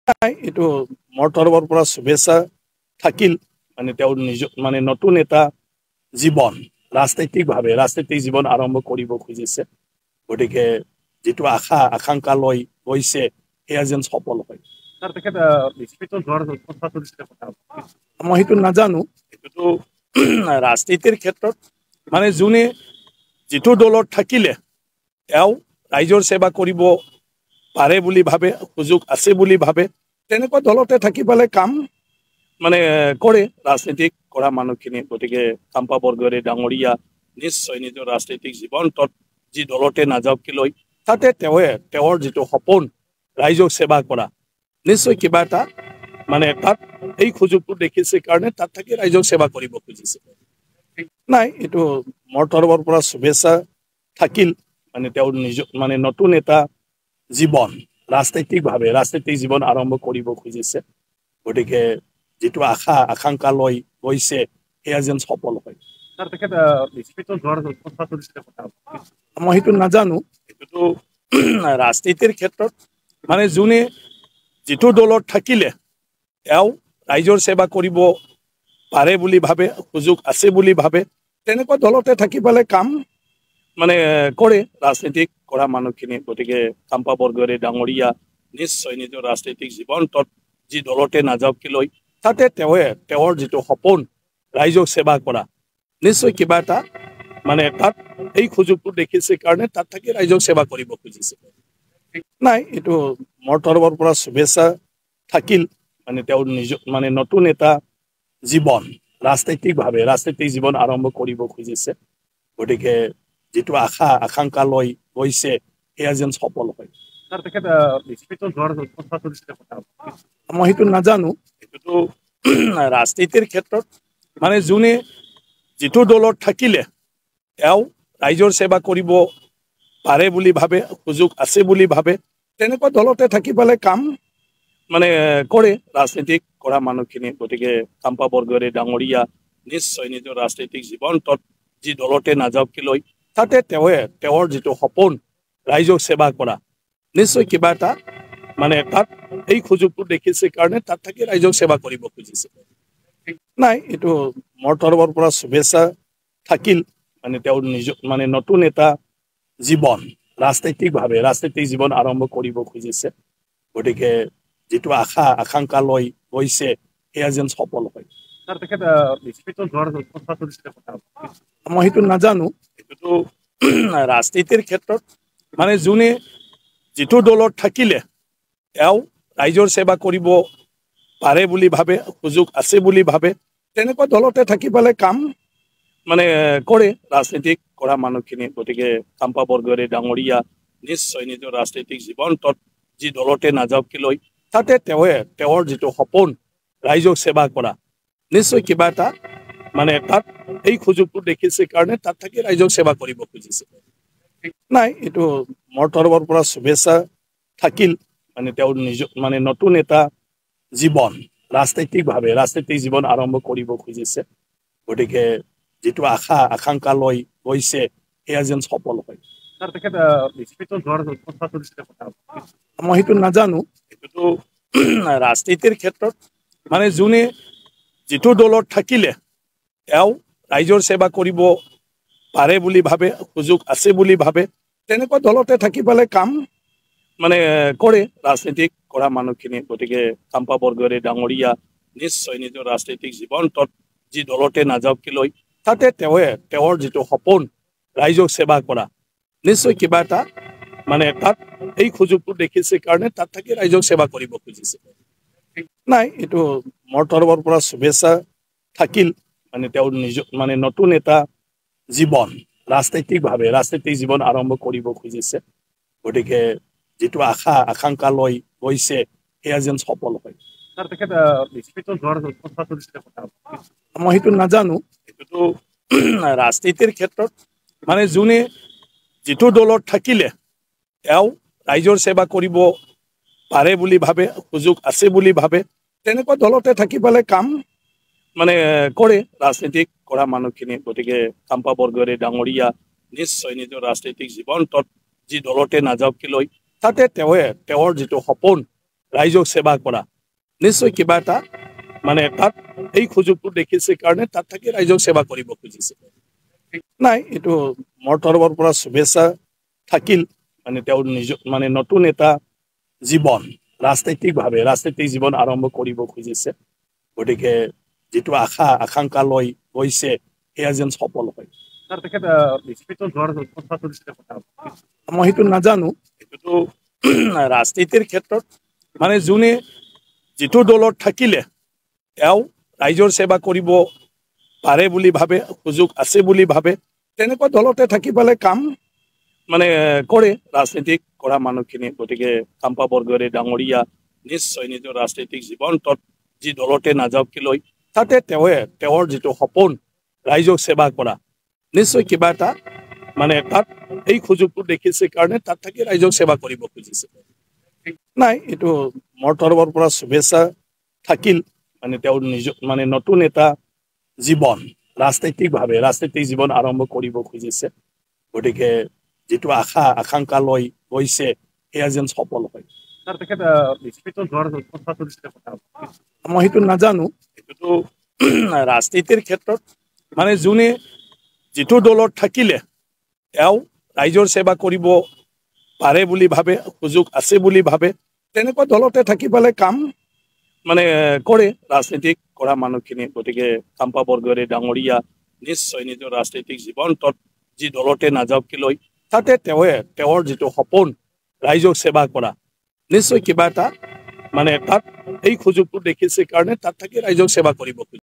নাই এইটো মোৰ তৰফৰ পৰা শুভেচ্ছা থাকিল মানে তেওঁৰ মানে নতুন এটা জীৱন ৰাজনৈতিক জীৱন আৰম্ভ কৰিব খুজিছে গতিকে যিটো আকাংক্ষা লৈ গৈছে সেয়া যেন সফল হয় মই সেইটো নাজানো এইটোতো ৰাজনীতিৰ ক্ষেত্ৰত মানে যোনে যিটো দলত থাকিলে তেওঁ ৰাইজৰ সেৱা কৰিব পাৰে বুলি ভাবে সুযোগ আছে বুলি ভাবে তেনেকুৱা দলতে থাকি পেলাই কাম মানে কৰে ৰাজনীতিক কৰা মানুহখিনি গতিকে কাম্পা বৰগয়াৰী ডাঙৰীয়া নিশ্চয় নিজৰ ৰাজনৈতিক জীৱনটোত যি দলতে নাযাওক কি লৈ তাতে তেওঁৰ যিটো সপোন ৰাইজক সেৱা কৰা নিশ্চয় কিবা এটা মানে তাত এই সুযোগটো দেখিছে কাৰণে তাত থাকি ৰাইজক সেৱা কৰিব খুজিছে নাই এইটো মোৰ তৰফৰ পৰা শুভেচ্ছা থাকিল মানে তেওঁৰ মানে নতুন এটা জীৱন ৰাজনৈতিক জীৱন আৰম্ভ কৰিব খুজিছে গতিকে যিটো আকাংক্ষা লৈ গৈছে সেয়া যেন সফল হয় মই সেইটো নাজানো এইটোতো ৰাজনীতিৰ ক্ষেত্ৰত মানে যোনে যিটো দলত থাকিলে তেওঁ ৰাইজৰ সেৱা কৰিব পাৰে বুলি ভাবে সুযোগ আছে বুলি ভাবে তেনেকুৱা দলতে থাকি পেলাই কাম মানে কৰে ৰাজনীতিক কৰা মানুহখিনি গতিকে কাম্পা বৰগয়াৰী ডাঙৰীয়া নিশ্চয় নিজৰ ৰাজনৈতিক জীৱনটোত যি দলতে নাযাওক কি লৈ তাতে তেওঁৰ যিটো সপোন ৰাইজক সেৱা কৰা নিশ্চয় কিবা এটা মানে তাত এই সুযোগটো দেখিছে কাৰণে তাত থাকি ৰাইজক সেৱা কৰিব খুজিছে নাই এইটো মোৰ তৰফৰ পৰা শুভেচ্ছা থাকিল মানে তেওঁৰ মানে নতুন এটা জীৱন ৰাজনৈতিক জীৱন আৰম্ভ কৰিব খুজিছে গতিকে যিটো আকাংক্ষা লৈ গৈছে সেয়া যেন সফল হয় মই সেইটো নাজানো এইটোতো ৰাজনীতিৰ ক্ষেত্ৰত মানে যোনে যিটো দলত থাকিলে তেওঁ ৰাইজৰ সেৱা কৰিব পাৰে বুলি ভাবে সুযোগ আছে বুলি ভাবে তেনেকুৱা দলতে থাকি পেলাই কাম মানে কৰে ৰাজনীতিক কৰা মানুহখিনি গতিকে কাম্পা বৰগয়াৰী ডাঙৰীয়া নিশ্চয় নিজৰ ৰাজনৈতিক জীৱনটোত যি দলতে নাযাওক কি লৈ তাতে তেওঁৰ যিটো সপোন ৰাইজক সেৱা কৰা নিশ্চয় কিবা এটা মানে তাত এই সুযোগটো দেখিছে কাৰণে তাত থাকি ৰাইজক সেৱা কৰিব খুজিছে নাই এইটো মোৰ তৰফৰ পৰা শুভেচ্ছা থাকিল মানে তেওঁৰ মানে নতুন এটা জীৱন ৰাজনৈতিক জীৱন আৰম্ভ কৰিব খুজিছে গতিকে যিটো আকাংক্ষা লৈ গৈছে সেয়া যেন সফল হয় মই সেইটো নাজানো এইটোতো ৰাজনীতিৰ ক্ষেত্ৰত মানে যোনে যিটো দলত থাকিলে তেওঁ ৰাইজৰ সেৱা কৰিব পাৰে বুলি ভাবে সুযোগ আছে বুলি ভাবে তেনেকুৱা দলতে থাকি পেলাই কাম মানে কৰে ৰাজনীতিক কৰা মানুহখিনি গতিকে কাম্পা বৰগয়াৰী ডাঙৰীয়া নিশ্চয় নিজৰ ৰাজনৈতিক জীৱনটোত যি দলতে নাযাওক কি লৈ তাতে তেওঁৰ যিটো সপোন ৰাইজক সেৱা কৰা নিশ্চয় কিবা এটা মানে তাত এই সুযোগটো দেখিছে কাৰণে তাত থাকি ৰাইজক সেৱা কৰিব খুজিছে নাই এইটো মোৰ তৰফৰ পৰা শুভেচ্ছা থাকিল মানে তেওঁৰ মানে নতুন এটা জীৱন ৰাজনৈতিক জীৱন আৰম্ভ কৰিব খুজিছে গতিকে যিটো আকাংক্ষা লৈ গৈছে সেয়া যেন সফল হয় মই সেইটো নাজানো এইটোতো ৰাজনীতিৰ ক্ষেত্ৰত মানে যোনে যিটো দলত থাকিলে তেওঁ ৰাইজৰ সেৱা কৰিব পাৰে বুলি ভাবে সুযোগ আছে বুলি ভাবে তেনেকুৱা দলতে থাকি পেলাই কাম মানে কৰে ৰাজনীতিক কৰা মানুহখিনি গতিকে কাম্পা বৰগয়াৰী ডাঙৰীয়া নিশ্চয় নিজৰ ৰাজনৈতিক জীৱনটোত যি দলতে নাযাওক কি লৈ তাতে তেওঁৰ যিটো সপোন ৰাইজক সেৱা কৰা নিশ্চয় কিবা এটা মানে তাত এই সুযোগটো দেখিছে কাৰণে তাত থাকি ৰাইজক সেৱা কৰিব খুজিছে নাই এইটো মোৰ তৰফৰ পৰা শুভেচ্ছা থাকিল মানে তেওঁৰ মানে নতুন এটা জীৱন ৰাজনৈতিক জীৱন আৰম্ভ কৰিব খুজিছে গতিকে যিটো আকাংক্ষা লৈ গৈছে সেয়া যেন সফল হয় মই সেইটো নাজানো এইটোতো ৰাজনীতিৰ ক্ষেত্ৰত মানে যোনে যিটো দলত থাকিলে তেওঁ ৰাইজৰ সেৱা কৰিব পাৰে বুলি ভাবে সুযোগ আছে বুলি ভাবে তেনেকুৱা দলতে থাকি পেলাই কাম মানে কৰে ৰাজনীতিক কৰা মানুহখিনি গতিকে কাম্পা বৰগয়াৰী ডাঙৰীয়া নিশ্চয় নিজৰ ৰাজনৈতিক জীৱনটোত যি দলতে নাযাওক কি লৈ তাতে তেওঁৰ যিটো সপোন ৰাইজক সেৱা কৰা নিশ্চয় কিবা এটা মানে তাত এই সুযোগটো দেখিছে কাৰণে তাত থাকি ৰাইজক সেৱা কৰিব খুজিছে নাই এইটো মোৰ তৰফৰ পৰা শুভেচ্ছা থাকিল মানে তেওঁৰ নিজৰ মানে নতুন এটা জীৱন ৰাজনৈতিক জীৱন আৰম্ভ কৰিব খুজিছে গতিকে যেটো আকাংক্ষা লৈ গৈছে সেয়া যেন সফল হয় মই সেইটো নাজানো এইটো ৰাজনীতিৰ ক্ষেত্ৰত মানে যোনে যেটো দলত থাকিলে তেওঁ ৰাইজৰ সেৱা কৰিব পাৰে বুলি ভাবে সুযোগ আছে বুলি ভাবে তেনেকুৱা দলতে থাকি পেলাই কাম মানে কৰে ৰাজনীতিক কৰা মানুহখিনি গতিকে কাম্পা বৰগয়াৰী ডাঙৰীয়া নিশ্চয় নিজৰ ৰাজনৈতিক জীৱনটোত যি দলতে নাযাওক কি লৈ তাতে তেওঁৰ যেটো সপোন ৰাইজক সেৱা কৰা নিশ্চয় কিবা এটা মানে তাত এই সুযোগটো দেখিছে কাৰণে তাত থাকি ৰাইজক সেৱা কৰিব খুজিছে নাই এইটো মোৰ তৰফৰ পৰা শুভেচ্ছা থাকিল মানে তেওঁৰ নিজৰ মানে নতুন এটা জীৱন ৰাজনৈতিক জীৱন আৰম্ভ কৰিব খুজিছে গতিকে যেটো আকাংক্ষা লৈ গৈছে সেয়া যেন সফল হয় মই সেইটো নাজানো এইটো ৰাজনীতিৰ ক্ষেত্ৰত মানে যোনে যেটো দলত থাকিলে তেওঁ ৰাইজৰ সেৱা কৰিব পাৰে বুলি ভাবে সুযোগ আছে বুলি ভাবে তেনেকুৱা দলতে থাকি পেলাই কাম মানে কৰে ৰাজনীতিক কৰা মানুহখিনি গতিকে কাম্পা বৰগয়াৰী ডাঙৰীয়া নিশ্চয় নিজৰ ৰাজনৈতিক জীৱনটোত যি দলতে নাযাওক কি লৈ তাতে তেওঁৰ যেটো সপোন ৰাইজক সেৱা কৰা নিশ্চয় কিবা এটা মানে তাত এই সুযোগটো দেখিছে কাৰণে তাত থাকি ৰাইজক সেৱা কৰিব খুজিছে